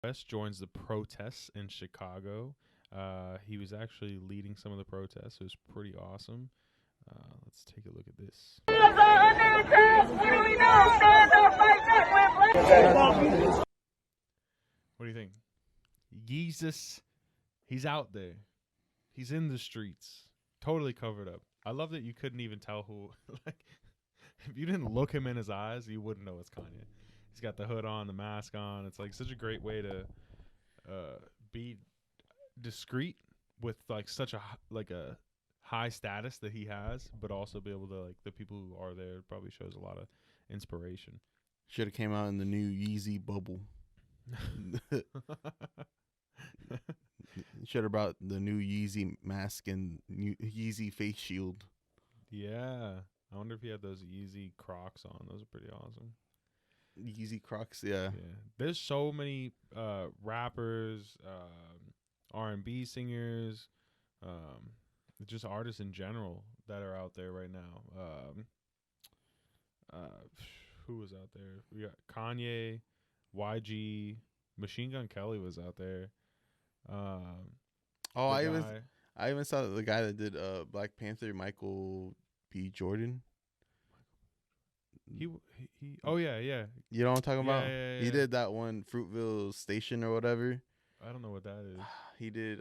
West joins the protests in Chicago. He was actually leading some of the protests. It was pretty awesome. Let's take a look at this. What do you think? Jesus, he's out there. He's in the streets, totally covered up. I love that you couldn't even tell who. Like, if you didn't look him in his eyes, you wouldn't know it's Kanye. He's got the hood on, the mask on. It's like such a great way to be discreet with like such a high status that he has, but also be able to, like, the people who are there, probably shows a lot of inspiration. Should have came out in the new Yeezy bubble. Should have brought the new Yeezy mask and new Yeezy face shield. Yeah. I wonder if he had those Yeezy Crocs on. Those are pretty awesome. Yeezy Crocs, yeah. There's so many rappers, R&B singers, just artists in general that are out there right now. Who was out there? We got Kanye, YG, Machine Gun Kelly was out there. I even saw the guy that did Black Panther, Michael B. Jordan. He oh yeah. You know what I'm talking about? Yeah. He did that one, Fruitville Station or whatever. I don't know what that is. He did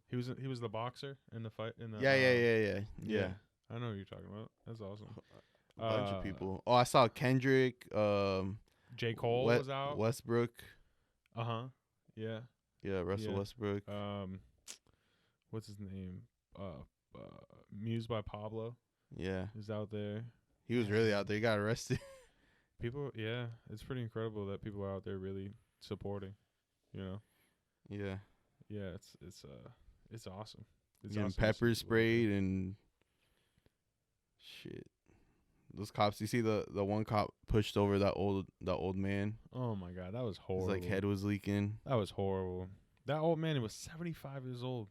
He was the boxer in the fight in the Yeah. I know what you're talking about. That's awesome. A bunch of people. Oh, I saw Kendrick, J. Cole was out. Westbrook. Yeah. Yeah, Russell Westbrook. What's his name? Muse by Pablo. Yeah. Is out there. He was really out there. He got arrested. People, yeah, it's pretty incredible that people are out there really supporting, you know. Yeah. Yeah, it's awesome. It's getting awesome pepper sprayed and shit. Those cops, you see the one cop pushed over that old man. Oh my god, that was horrible. His like head was leaking. That was horrible. That old man, he was 75 years old,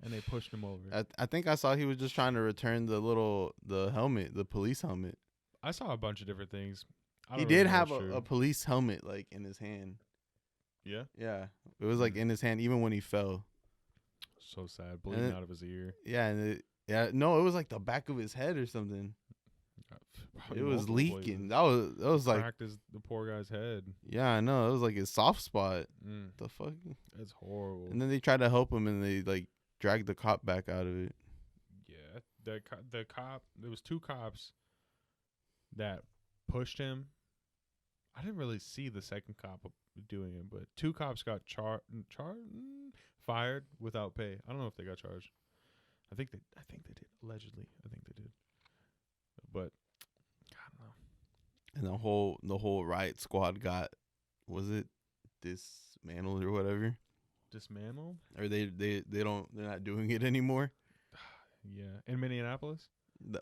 and they pushed him over. I think I saw he was just trying to return the helmet, the police helmet. I saw a bunch of different things. He did have a police helmet like in his hand. Yeah? Yeah. It was like in his hand even when he fell. So sad. Bleeding out of his ear. Yeah, and it was like the back of his head or something. It was leaking. Places. That was like cracked the poor guy's head. Yeah, I know. It was like his soft spot. The fuck? That's horrible. And then they tried to help him and they like dragged the cop back out of it. Yeah. The cop, there was two cops that pushed him. I didn't really see the second cop doing it, but two cops got fired without pay. I don't know if they got charged. I think they did. Allegedly, I think they did. But I don't know. And the whole riot squad got, was it dismantled or whatever? Dismantled? Or they're not doing it anymore? Yeah. In Minneapolis?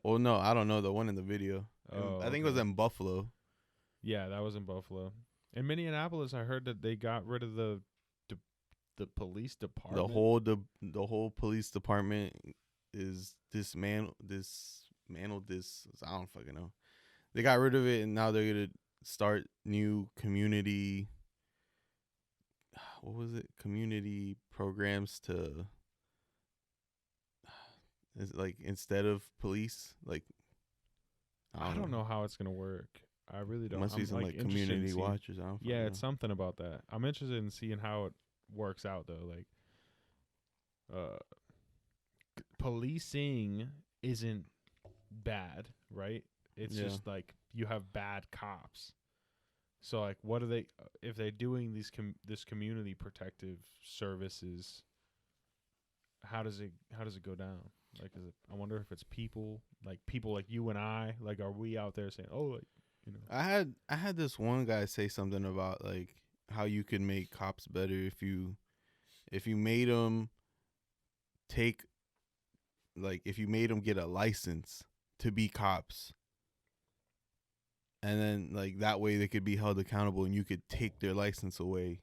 No, I don't know. The one in the video. I think it was in Buffalo. Yeah, that was in Buffalo. In Minneapolis, I heard that they got rid of the police department. The whole police department is dismantled. I don't fucking know. They got rid of it, and now they're gonna start new community. What was it? Community programs to. Is like instead of police, like. I don't know how it's gonna work. I really don't. Must be some like community watchers. I don't yeah, know. It's something about that. I'm interested in seeing how it works out though. Like, policing isn't bad, right? It's just like you have bad cops. So like, what are they? If they're doing this community protective services, how does it go down? Like, I wonder if it's people like you and I. Like, are we out there saying, oh, like, you know? I had this one guy say something about like how you could make cops better if you made them get a license to be cops, and then like that way they could be held accountable and you could take their license away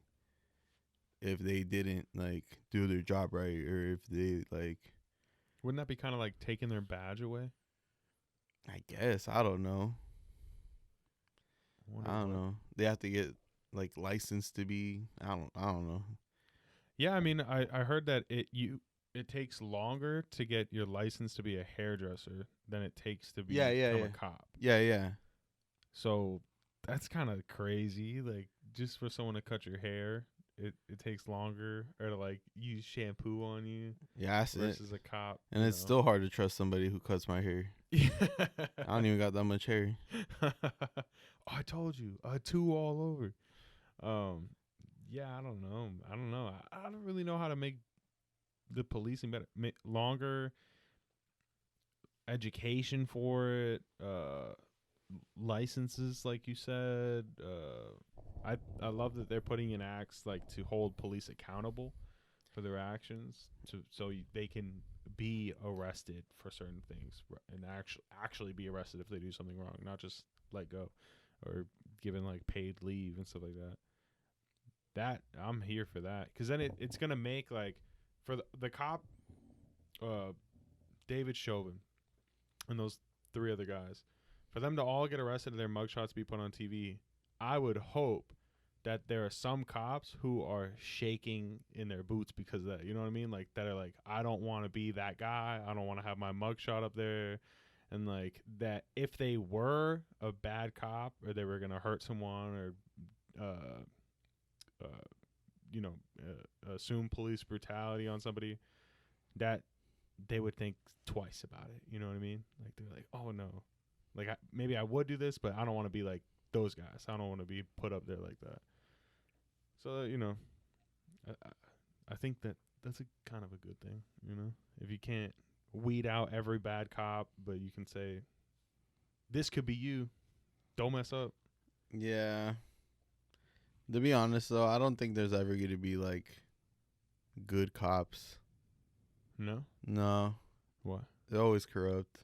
if they didn't like do their job right, or if they like. Wouldn't that be kind of like taking their badge away? I guess. I don't know. I don't know. They have to get like licensed to be. I don't know. Yeah, I mean, I heard that it takes longer to get your license to be a hairdresser than it takes to Yeah, yeah, become yeah, a cop. yeah, yeah. So that's kind of crazy. Like just for someone to cut your hair, it takes longer, or to like use shampoo on you Yeah, that's it. versus a cop. And it's still hard to trust somebody who cuts my hair. Yeah. I don't even got that much hair. Oh, I told you, two all over. Um, yeah, I don't know. I don't really know how to make the policing better, longer education for it, licenses, like you said. I love that they're putting in acts like to hold police accountable for their actions, they can be arrested for certain things and actually be arrested if they do something wrong, not just let go or given like paid leave and stuff like that. That I'm here for that, because then it's gonna make like for the cop, David Chauvin and those three other guys, for them to all get arrested and their mugshots be put on TV. I would hope that there are some cops who are shaking in their boots because of that. You know what I mean? Like that are like, I don't want to be that guy. I don't want to have my mugshot up there. And like that, if they were a bad cop or they were gonna hurt someone or, uh, assume police brutality on somebody, that they would think twice about it. You know what I mean? Like they're like, oh no, like maybe I would do this, but I don't want to be like those guys. I don't want to be put up there like that. So I think that's a kind of a good thing. If you can't weed out every bad cop, but you can say, this could be you. Don't mess up. Yeah. To be honest, though, I don't think there's ever going to be, like, good cops. No? No. What? They're always corrupt.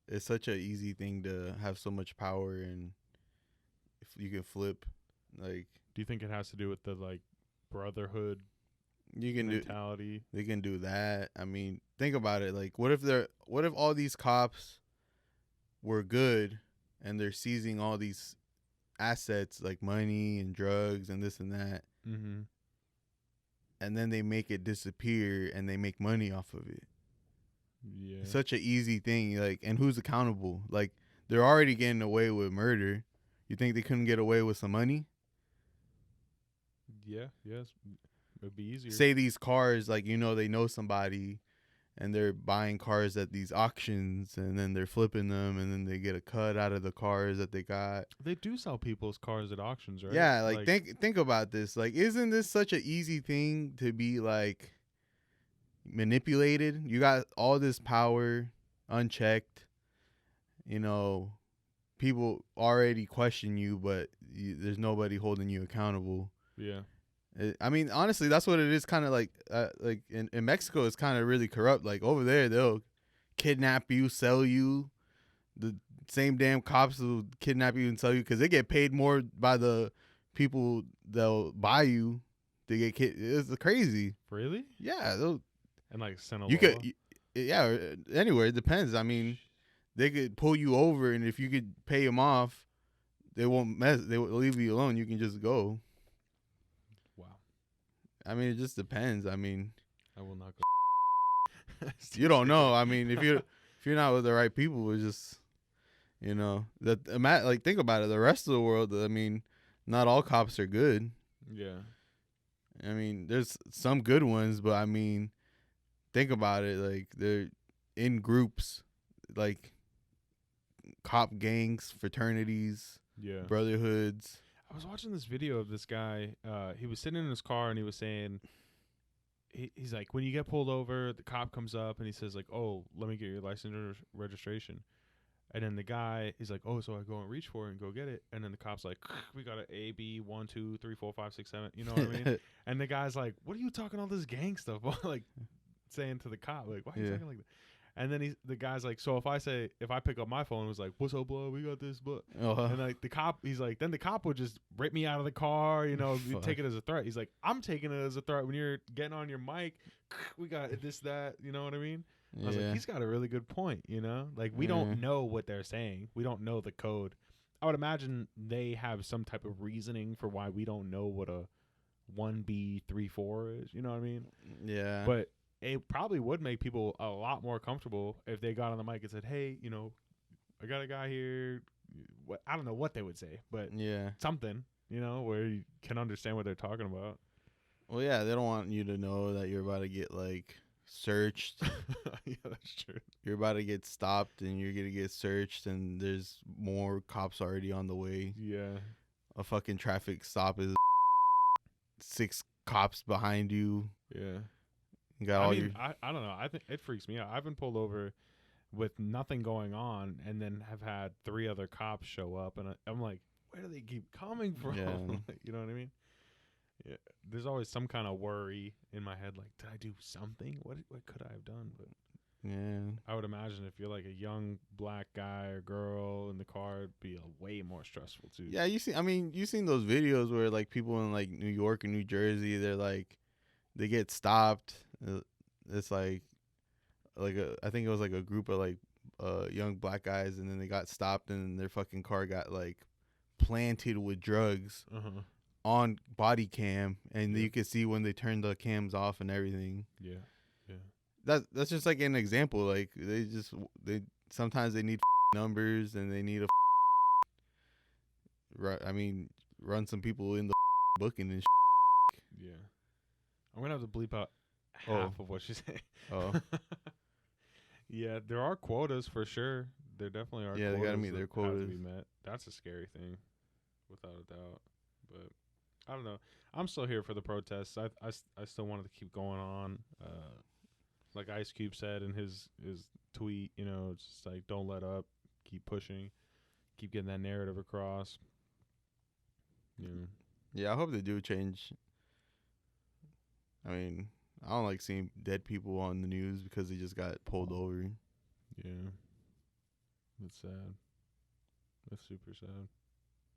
It's such an easy thing to have so much power, and if you can flip. Like, do you think it has to do with the, like, brotherhood mentality? They can do that. I mean, think about it. Like, what if all these cops were good and they're seizing all these assets like money and drugs and this and that, mm-hmm. and then they make it disappear and they make money off of it? Yeah, it's such an easy thing. Like, and who's accountable? Like, they're already getting away with murder. You think they couldn't get away with some money? Yeah, yes, it'd be easier. Say these cars, like, they know somebody and they're buying cars at these auctions and then they're flipping them and then they get a cut out of the cars that they got. They do sell people's cars at auctions, right? Yeah, like think about this. Like, isn't this such an easy thing to be like manipulated? You got all this power unchecked. People already question you, but there's nobody holding you accountable. Yeah. I mean, honestly, that's what it is. Kind of like in Mexico, it's kind of really corrupt. Like, over there, they'll kidnap you, sell you. The same damn cops will kidnap you and sell you because they get paid more by the people they'll buy you. They get it's crazy. Really? Yeah. And like Sinaloa? You could, yeah, anywhere. It depends. I mean, they could pull you over, and if you could pay them off, they won't mess. They will leave you alone. You can just go. I mean, it just depends. I mean, I will not go. You don't know. I mean, if you're not with the right people, it's just, like, think about it. The rest of the world, I mean, not all cops are good. Yeah. I mean, there's some good ones, but I mean, think about it. Like, they're in groups, like cop gangs, fraternities, brotherhoods. I was watching this video of this guy. He was sitting in his car and he was saying, he's like, when you get pulled over, the cop comes up and he says like, oh, let me get your license or registration. And then the guy is like, oh, so I go and reach for it and go get it. And then the cop's like, we got an A, B, 1, 2, 3, 4, 5, 6, 7. You know what I mean? And the guy's like, what are you talking all this gang stuff? Like saying to the cop, like, why are you talking like that? And then the guy's like, so if I pick up my phone and was like, what's up, blood? We got this, but and like the cop, he's like, then the cop would just rip me out of the car, you take it as a threat. He's like, I'm taking it as a threat when you're getting on your mic. We got this, that, you know what I mean? I was like, he's got a really good point, like we don't know what they're saying. We don't know the code. I would imagine they have some type of reasoning for why we don't know what a 1B34 is. You know what I mean? Yeah. But it probably would make people a lot more comfortable if they got on the mic and said, "Hey, you know, I got a guy here." What, I don't know what they would say, but Yeah. something, you know, where you can understand what they're talking about. Well, yeah, they don't want you to know that you're about to get like searched. Yeah, that's true. You're about to get stopped and you're gonna get searched, and there's more cops already on the way. Yeah. A fucking traffic stop is 6 cops behind you. Yeah. You got I all mean, your I don't know. I think it freaks me out. I've been pulled over with nothing going on, and then have had 3 other cops show up, and I'm like, where do they keep coming from? Yeah. You know what I mean? Yeah. There's always some kind of worry in my head, like, did I do something? What could I have done? But yeah. I would imagine if you're like a young black guy or girl in the car, it'd be way more stressful too. Yeah, you seen those videos where like people in like New York and New Jersey, they're like they get stopped. It's like I think it was like a group of like young black guys, and then they got stopped and their fucking car got like planted with drugs Uh-huh. on body cam, and Yeah. you could see when they turned the cams off and everything. Yeah. Yeah. That's just like an example. Like they sometimes they need numbers, and they need a run some people in the booking and Yeah. I'm gonna have to bleep out Oh. half of what you say. Oh. Yeah, there are quotas for sure. There definitely are. Yeah, they gotta quotas meet their that have to quotas. be met. That's a scary thing, without a doubt. But I don't know. I'm still here for the protests. I still wanted to keep going on. Like Ice Cube said in his tweet, you know, it's just like, don't let up, keep pushing, keep getting that narrative across. You know. Yeah, I hope they do change. I mean, I don't like seeing dead people on the news because they just got pulled over. Yeah. That's sad. That's super sad.